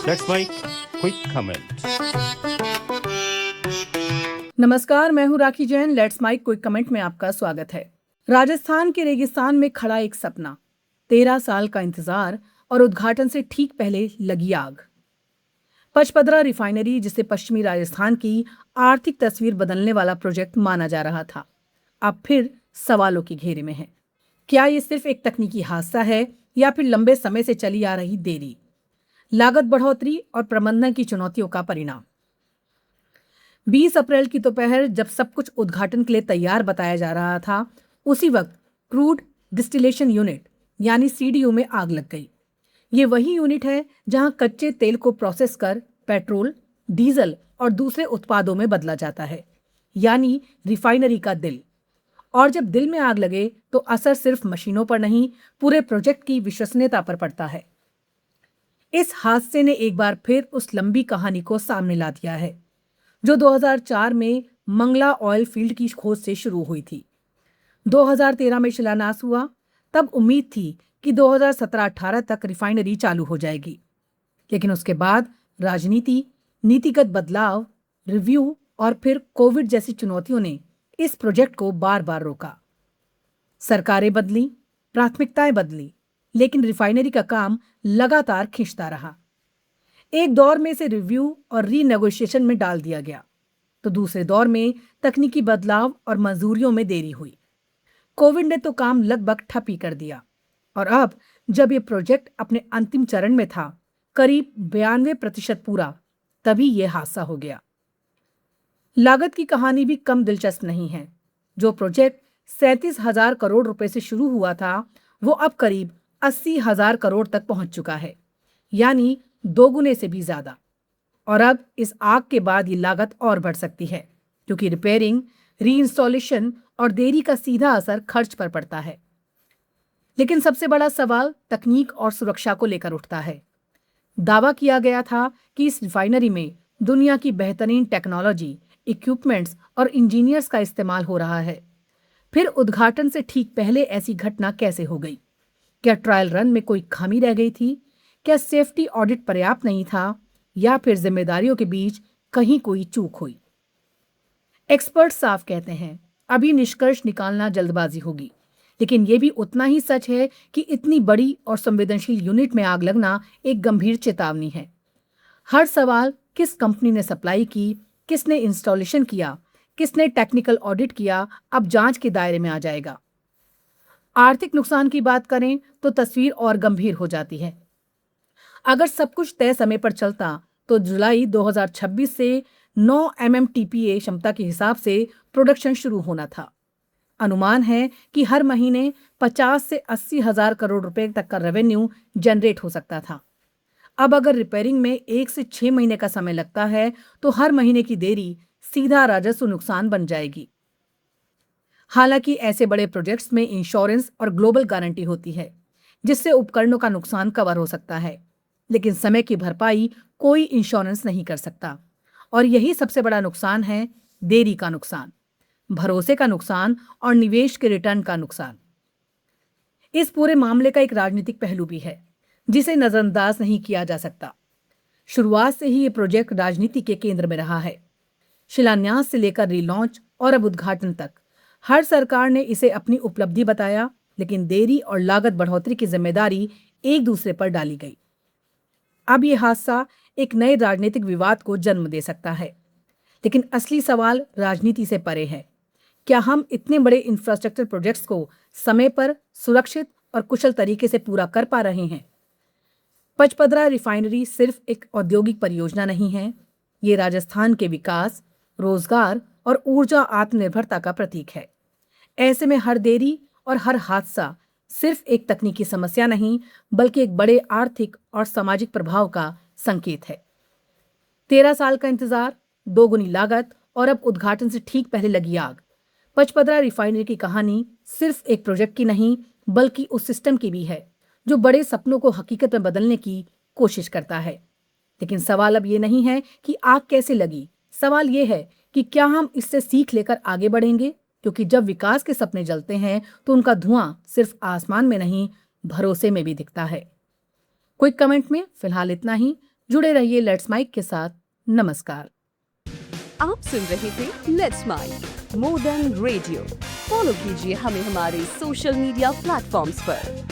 That's my quick comment. नमस्कार, मैं हूं Rakhi Jain. Let's my quick comment में आपका स्वागत है। राजस्थान के रेगिस्तान में खड़ा एक सपना, 13 साल का इंतजार और उद्घाटन से ठीक पहले लगी आग। पचपदरा रिफाइनरी, जिसे पश्चिमी राजस्थान की आर्थिक तस्वीर बदलने वाला प्रोजेक्ट माना जा रहा था, अब फिर सवालों के घेरे में है। क्या ये सिर्फ एक तकनीकी हादसा है या फिर लंबे समय से चली आ रही देरी, लागत बढ़ोतरी और प्रबंधन की चुनौतियों का परिणाम? 20 अप्रैल की दोपहर जब सब कुछ उद्घाटन के लिए तैयार बताया जा रहा था, उसी वक्त क्रूड डिस्टिलेशन यूनिट यानी सीडीयू में आग लग गई। ये वही यूनिट है जहां कच्चे तेल को प्रोसेस कर पेट्रोल, डीजल और दूसरे उत्पादों में बदला जाता है, यानी रिफाइनरी का दिल। और जब दिल में आग लगे तो असर सिर्फ मशीनों पर नहीं, पूरे प्रोजेक्ट की विश्वसनीयता पर पड़ता है। इस हादसे ने एक बार फिर उस लंबी कहानी को सामने ला दिया है जो 2004 में मंगला ऑयल फील्ड की खोज से शुरू हुई थी। 2013 में शिलान्यास हुआ। तब उम्मीद थी कि 2017-18 तक रिफाइनरी चालू हो जाएगी, लेकिन उसके बाद राजनीति, नीतिगत बदलाव, रिव्यू और फिर कोविड जैसी चुनौतियों ने इस प्रोजेक्ट को बार बार रोका। सरकारें बदली, प्राथमिकताएं बदली, लेकिन रिफाइनरी का काम लगातार खिंचता रहा। एक दौर में इसे रिव्यू और रीनेगोशिएशन में डाल दिया गया, तो दूसरे दौर में तकनीकी बदलाव और मंजूरियों में देरी हुई। कोविड ने तो काम लगभग ठप ही कर दिया, और अब जब ये प्रोजेक्ट अपने अंतिम चरण में था, करीब 92% पूरा, तभी यह हादसा हो गया। लागत की कहानी भी कम दिलचस्प नहीं है। जो प्रोजेक्ट 37,000 करोड़ रुपए से शुरू हुआ था, वो अब करीब 80,000 करोड़ तक पहुंच चुका है, यानी दोगुने से भी ज्यादा। और अब इस आग के बाद ये लागत और बढ़ सकती है, क्योंकि रिपेयरिंग, रीइंस्टॉलेशन और देरी का सीधा असर खर्च पर पड़ता है। लेकिन सबसे बड़ा सवाल तकनीक और सुरक्षा को लेकर उठता है। दावा किया गया था कि इस रिफाइनरी में दुनिया की बेहतरीन टेक्नोलॉजी, इक्विपमेंट्स और इंजीनियर्स का इस्तेमाल हो रहा है। फिर उद्घाटन से ठीक पहले ऐसी घटना कैसे हो गई? क्या ट्रायल रन में कोई खामी रह गई थी? क्या सेफ्टी ऑडिट पर्याप्त नहीं था, या फिर जिम्मेदारियों के बीच कहीं कोई चूक हुई? एक्सपर्ट साफ कहते हैं, अभी निष्कर्ष निकालना जल्दबाजी होगी, लेकिन यह भी उतना ही सच है कि इतनी बड़ी और संवेदनशील यूनिट में आग लगना एक गंभीर चेतावनी है। हर सवाल, किस कंपनी ने सप्लाई की, किसने इंस्टॉलेशन किया, किसने टेक्निकल ऑडिट किया, अब जांच के दायरे में आ जाएगा। आर्थिक नुकसान की बात करें तो तस्वीर और गंभीर हो जाती है। अगर सब कुछ तय समय पर चलता तो जुलाई 2026 से 9 MMTPA क्षमता के हिसाब से प्रोडक्शन शुरू होना था। अनुमान है कि हर महीने 50 से 80 हजार करोड़ रुपए तक का रेवेन्यू जनरेट हो सकता था। अब अगर रिपेयरिंग में 1 से 6 महीने का समय लगता है, तो हर महीने की देरी सीधा राजस्व नुकसान बन जाएगी। हालांकि ऐसे बड़े प्रोजेक्ट्स में इंश्योरेंस और ग्लोबल गारंटी होती है, जिससे उपकरणों का नुकसान कवर हो सकता है, लेकिन समय की भरपाई कोई इंश्योरेंस नहीं कर सकता। और यही सबसे बड़ा नुकसान है, देरी का नुकसान, भरोसे का नुकसान और निवेश के रिटर्न का नुकसान। इस पूरे मामले का एक राजनीतिक पहलू भी है, जिसे नजरअंदाज नहीं किया जा सकता। शुरुआत से ही ये प्रोजेक्ट राजनीति के केंद्र में रहा है। शिलान्यास से लेकर रीलॉन्च और अब उद्घाटन तक हर सरकार ने इसे अपनी उपलब्धि बताया, लेकिन देरी और लागत बढ़ोतरी की जिम्मेदारी एक दूसरे पर डाली गई। अब यह हादसा एक नए राजनीतिक विवाद को जन्म दे सकता है, लेकिन असली सवाल राजनीति से परे है। क्या हम इतने बड़े इंफ्रास्ट्रक्चर प्रोजेक्ट्स को समय पर, सुरक्षित और कुशल तरीके से पूरा कर पा रहे हैं? पचपदरा रिफाइनरी सिर्फ एक औद्योगिक परियोजना नहीं है, ये राजस्थान के विकास, रोजगार और ऊर्जा आत्मनिर्भरता का प्रतीक है। ऐसे में हर देरी और हर हादसा सिर्फ एक तकनीकी समस्या नहीं, बल्कि एक बड़े आर्थिक और सामाजिक प्रभाव का संकेत है। 13 साल का इंतजार, दोगुनी लागत और अब उद्घाटन से ठीक पहले लगी आग। पचपदरा रिफाइनरी की कहानी सिर्फ एक प्रोजेक्ट की नहीं, बल्कि उस सिस्टम की भी है जो बड़े सपनों को हकीकत में बदलने की कोशिश करता है। लेकिन सवाल अब ये नहीं है कि आग कैसे लगी, सवाल ये है कि क्या हम इससे सीख लेकर आगे बढ़ेंगे, क्योंकि जब विकास के सपने जलते हैं तो उनका धुआं सिर्फ आसमान में नहीं, भरोसे में भी दिखता है। क्विक कमेंट में फिलहाल इतना ही। जुड़े रहिए लेट्स माइक के साथ। नमस्कार। आप सुन रहे थे let's mike more than radio. Follow कीजिए हमें हमारे सोशल मीडिया प्लेटफॉर्म्स पर।